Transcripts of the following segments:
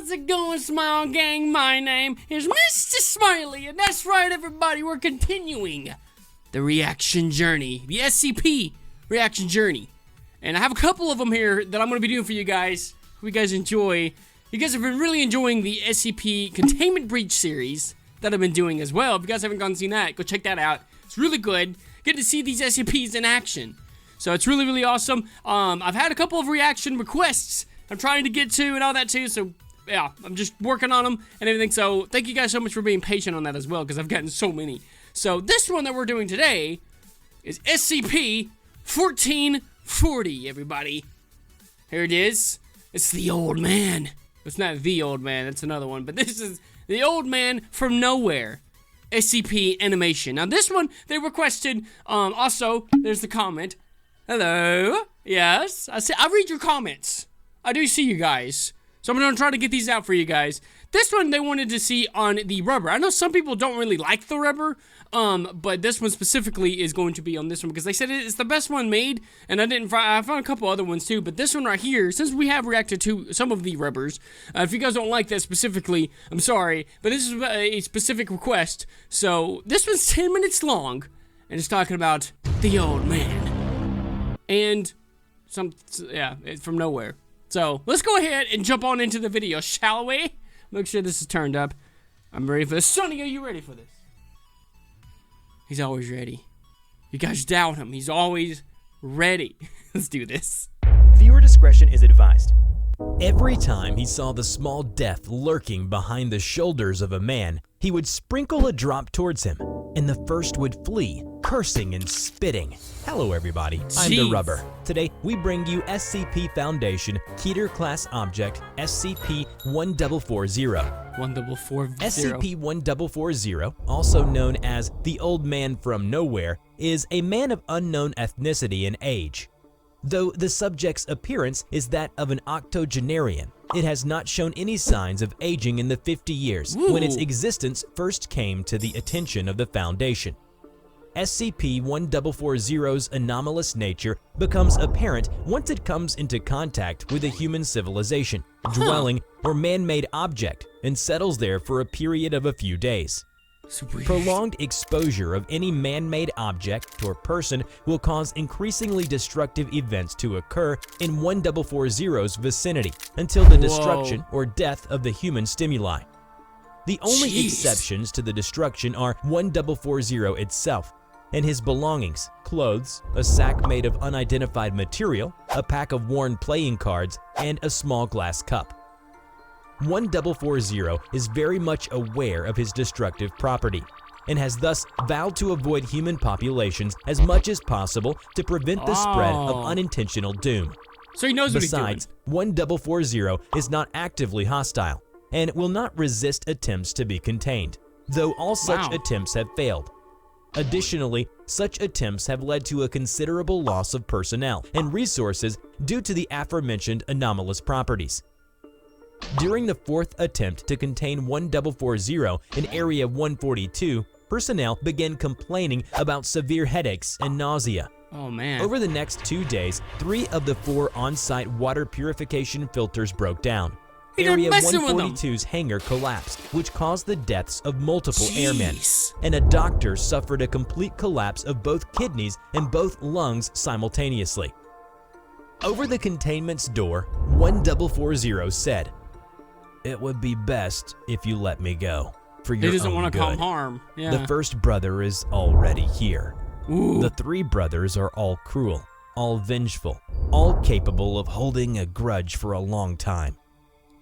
How's it going, Smile Gang? My name is Mr. Smiley, and that's right, everybody. We're continuing the reaction journey, the SCP reaction journey. And I have a couple of them here that I'm going to be doing for you guys. Hope you guys enjoy. You guys have been really enjoying the SCP Containment Breach series that I've been doing as well. If you guys haven't gone and seen that, go check that out. It's really good. Get to see these SCPs in action. So it's really, really awesome. I've had a couple of reaction requests I'm trying to get to and all that too. So yeah, I'm just working on them and everything. So thank you guys so much for being patient on that as well, because I've gotten so many. So this one that we're doing today is SCP-1440, everybody. Here it is. It's the old man. It's not the old man, that's another one. But this is the old man from nowhere. SCP animation. Now this one, they requested, also, there's the comment. Hello? Yes? I read your comments. I do see you guys. So I'm gonna try to get these out for you guys. This one they wanted to see on the rubber. I know some people don't really like the rubber, but this one specifically is going to be on this one because they said it's the best one made, and I found a couple other ones too, but this one right here, since we have reacted to some of the rubbers, if you guys don't like that specifically, I'm sorry, but this is a specific request. So this one's 10 minutes long, and it's talking about the old man. And it's from nowhere. So let's go ahead and jump on into the video, shall we? Make sure this is turned up. I'm ready for this. Sonny, are you ready for this? He's always ready. You guys doubt him. He's always ready. Let's do this. Viewer discretion is advised. Every time he saw the small death lurking behind the shoulders of a man, he would sprinkle a drop towards him, and the first would flee, cursing and spitting. Hello everybody, I'm the Rubber. Today we bring you SCP Foundation Keter Class Object SCP-1440. 1440. SCP-1440, also known as the Old Man from Nowhere, is a man of unknown ethnicity and age. Though the subject's appearance is that of an octogenarian, it has not shown any signs of aging in the 50 years when its existence first came to the attention of the Foundation. SCP-1440's anomalous nature becomes apparent once it comes into contact with a human civilization, dwelling, or man-made object and settles there for a period of a few days. Prolonged exposure of any man-made object or person will cause increasingly destructive events to occur in 1440's vicinity until the destruction or death of the human stimuli. The only exceptions to the destruction are 1440 itself and his belongings, clothes, a sack made of unidentified material, a pack of worn playing cards, and a small glass cup. 1440 is very much aware of his destructive property and has thus vowed to avoid human populations as much as possible to prevent the spread of unintentional doom. So he knows what he's doing. Besides, 1440 is not actively hostile and will not resist attempts to be contained, though all such attempts have failed. Additionally, such attempts have led to a considerable loss of personnel and resources due to the aforementioned anomalous properties. During the fourth attempt to contain 1440 in Area 142, personnel began complaining about severe headaches and nausea. Oh man. Over the next 2 days, 3 of the 4 on-site water purification filters broke down. Area 142's hangar collapsed, which caused the deaths of multiple airmen, and a doctor suffered a complete collapse of both kidneys and both lungs simultaneously. Over the containment's door, 1440 said, "It would be best if you let me go, for your own good. He doesn't want to cause harm. Yeah. The first brother is already here. Ooh. The 3 brothers are all cruel, all vengeful, all capable of holding a grudge for a long time.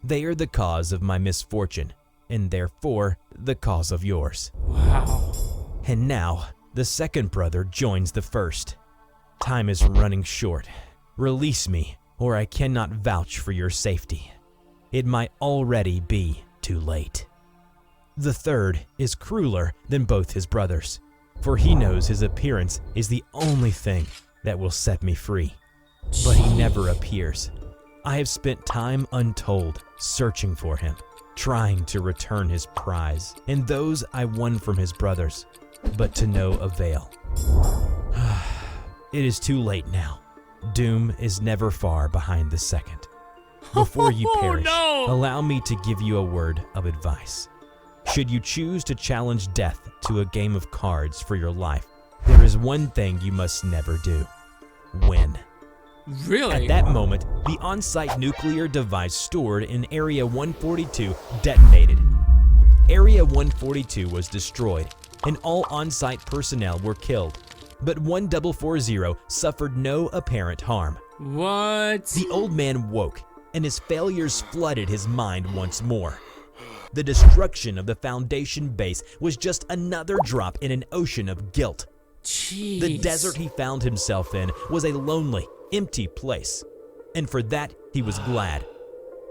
They are the cause of my misfortune, and therefore the cause of yours." Wow. And now, the second brother joins the first. Time is running short. Release me, or I cannot vouch for your safety. It might already be too late. The third is crueler than both his brothers, for he knows his appearance is the only thing that will set me free. But he never appears. I have spent time untold searching for him, trying to return his prize and those I won from his brothers, but to no avail. It is too late now. Doom is never far behind the second. Before you perish, no. allow me to give you a word of advice. Should you choose to challenge death to a game of cards for your life, there is one thing you must never do: win. Really? At that moment, the on-site nuclear device stored in Area 142 detonated. Area 142 was destroyed, and all on-site personnel were killed, but 1440 suffered no apparent harm. What? The old man woke, and his failures flooded his mind once more. The destruction of the Foundation base was just another drop in an ocean of guilt. Jeez. The desert he found himself in was a lonely, empty place, and for that he was glad.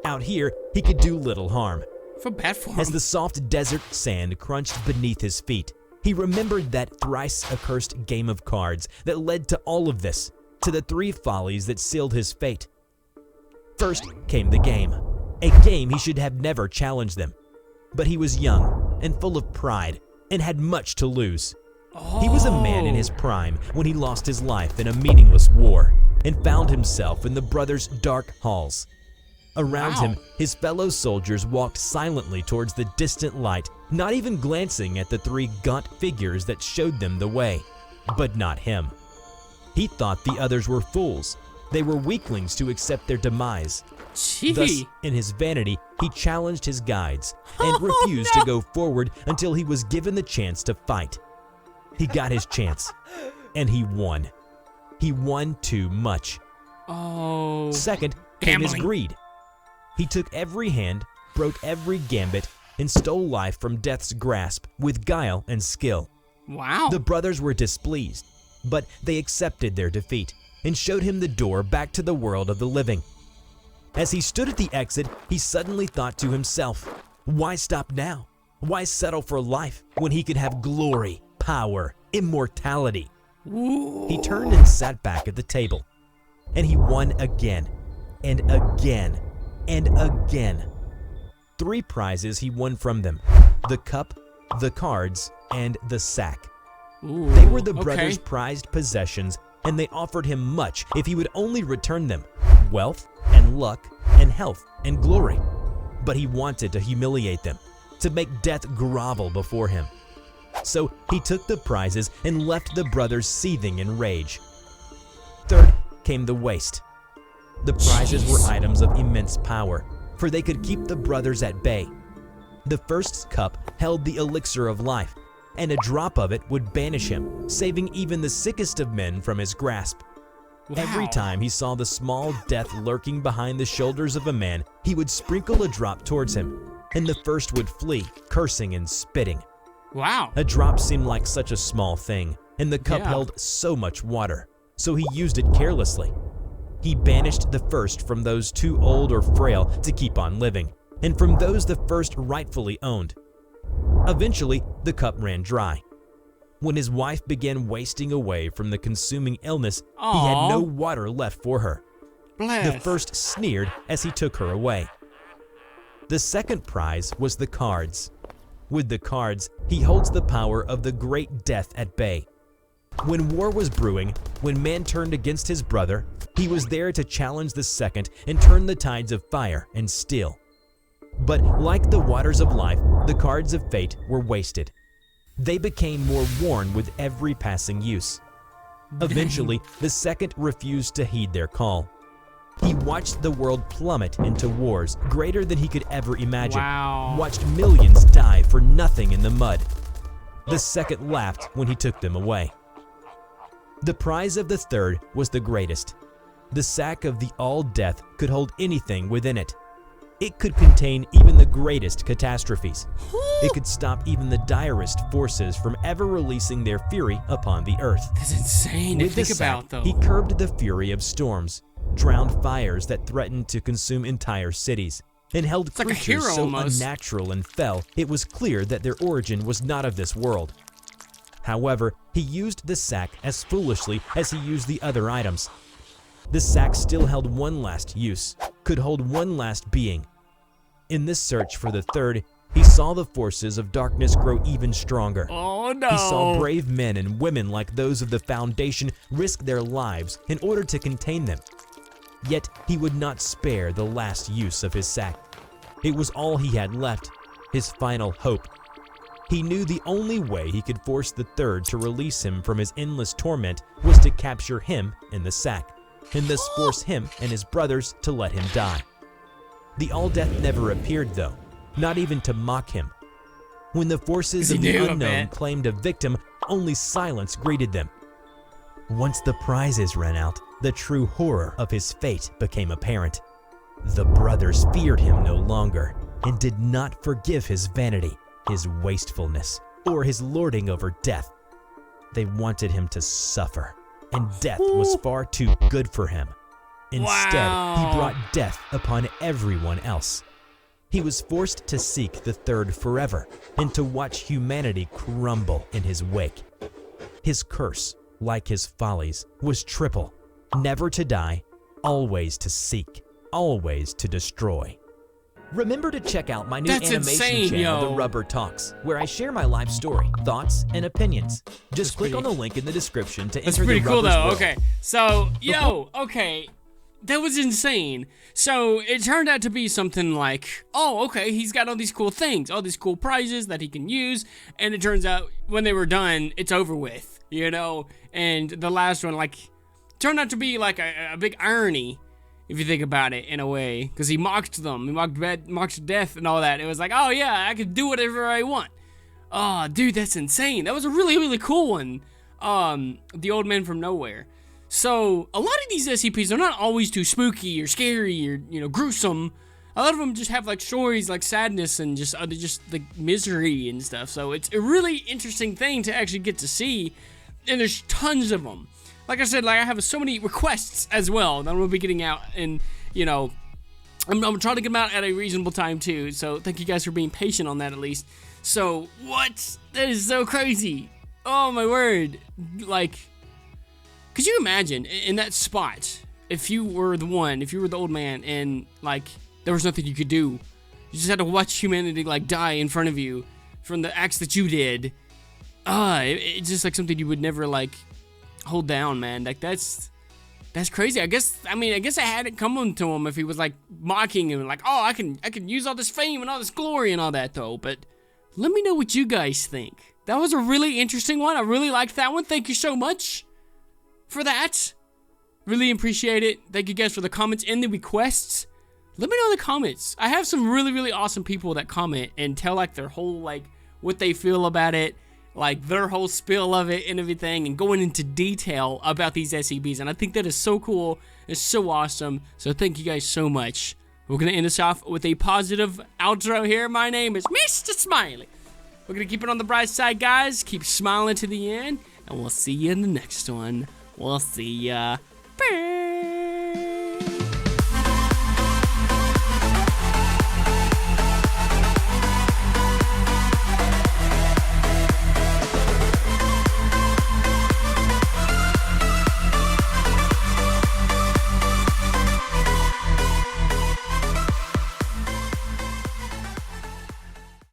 Out here, he could do little harm. I feel bad for him. As the soft desert sand crunched beneath his feet, he remembered that thrice accursed game of cards that led to all of this, to the 3 follies that sealed his fate. First came the game, a game he should have never challenged them. But he was young and full of pride and had much to lose. He was a man in his prime when he lost his life in a meaningless war and found himself in the brothers' dark halls. Around him, his fellow soldiers walked silently towards the distant light, not even glancing at the 3 gaunt figures that showed them the way. But not him. He thought the others were fools. They were weaklings to accept their demise. Thus, in his vanity, he challenged his guides and refused to go forward until he was given the chance to fight. He got his chance, and he won. He won too much. Oh. Second came his greed. He took every hand, broke every gambit, and stole life from death's grasp with guile and skill. Wow. The brothers were displeased, but they accepted their defeat and showed him the door back to the world of the living. As he stood at the exit, he suddenly thought to himself, why stop now? Why settle for life when he could have glory, power, immortality? Ooh. He turned and sat back at the table, and he won again, and again, and again. 3 prizes he won from them: the cup, the cards, and the sack. Ooh, they were the brothers' prized possessions, and they offered him much if he would only return them: wealth and luck and health and glory. But he wanted to humiliate them, to make death grovel before him. So he took the prizes and left the brothers seething in rage. Third came the waste. The prizes were items of immense power, for they could keep the brothers at bay. The first cup held the elixir of life, and a drop of it would banish him, saving even the sickest of men from his grasp. Wow. Every time he saw the small death lurking behind the shoulders of a man, he would sprinkle a drop towards him, and the first would flee, cursing and spitting. Wow. A drop seemed like such a small thing, and the cup held so much water, so he used it carelessly. He banished the first from those too old or frail to keep on living, and from those the first rightfully owned. Eventually, the cup ran dry. When his wife began wasting away from the consuming illness, he had no water left for her. Bless. The first sneered as he took her away. The second prize was the cards. With the cards, he holds the power of the great death at bay. When war was brewing, when man turned against his brother, he was there to challenge the second and turn the tides of fire and steel. But like the waters of life, the cards of fate were wasted. They became more worn with every passing use. Eventually, the second refused to heed their call. He watched the world plummet into wars greater than he could ever imagine. Wow. Watched millions die for nothing in the mud. The second laughed when he took them away. The prize of the third was the greatest. The sack of the all-death could hold anything within it. It could contain even the greatest catastrophes. It could stop even the direst forces from ever releasing their fury upon the earth. That's insane to think about, though. He curbed the fury of storms, drowned fires that threatened to consume entire cities, and held creatures so unnatural and fell it was clear that their origin was not of this world. However, he used the sack as foolishly as he used the other items. The sack still held one last use, could hold one last being. In this search for the third, he saw the forces of darkness grow even stronger. Oh no! He saw brave men and women like those of the Foundation risk their lives in order to contain them. Yet he would not spare the last use of his sack. It was all he had left, his final hope. He knew the only way he could force the third to release him from his endless torment was to capture him in the sack, and thus force him and his brothers to let him die. The All-Death never appeared though, not even to mock him. When the forces of the unknown claimed a victim, only silence greeted them. Once the prizes ran out, the true horror of his fate became apparent. The brothers feared him no longer and did not forgive his vanity, his wastefulness, or his lording over death. They wanted him to suffer, and death was far too good for him. Instead, he brought death upon everyone else. He was forced to seek the third forever and to watch humanity crumble in his wake. His curse, like his follies, was triple: never to die, always to seek, always to destroy. Remember to check out my new animation channel, The Rubber Talks, where I share my life story, thoughts, and opinions. Just click on the link in the description to enter the Rubber's world. That's pretty cool, though. Okay, so, okay. That was insane. So it turned out to be something like, oh, okay, he's got all these cool things, all these cool prizes that he can use, and it turns out when they were done, it's over with, you know? And the last one, like, turned out to be like a big irony, if you think about it, in a way, because he mocked them, he mocked death and all that. It was like, oh yeah, I can do whatever I want. Oh, dude, that's insane. That was a really, really cool one. The Old Man from Nowhere. So, a lot of these SCPs are not always too spooky or scary or, you know, gruesome. A lot of them just have, like, stories like sadness and just like, misery and stuff. So, it's a really interesting thing to actually get to see. And there's tons of them. Like I said, like, I have so many requests as well that I'm going to be getting out. And, you know, I'm trying to get them out at a reasonable time, too. So, thank you guys for being patient on that, at least. So, what? That is so crazy. Oh, my word. Like, could you imagine in that spot, if you were the one, if you were the old man, and, like, there was nothing you could do? You just had to watch humanity, like, die in front of you from the acts that you did. It's just, like, something you would never, like, hold down, man. Like, that's crazy. I guess I had it coming to him if he was, like, mocking him, like, oh, I can use all this fame and all this glory and all that, though. But let me know what you guys think. That was a really interesting one. I really liked that one. Thank you so much for that. Really appreciate it. Thank you guys for the comments and the requests. Let me know in the comments. I have some really, really awesome people that comment and tell, like, their whole, like, what they feel about it, like, their whole spill of it and everything, and going into detail about these SCPs, and I think that is so cool. It's so awesome. So thank you guys so much. We're gonna end this off with a positive outro here. My name is Mr. Smiley. We're gonna keep it on the bright side, guys. Keep smiling to the end, and we'll see you in the next one. We'll see ya.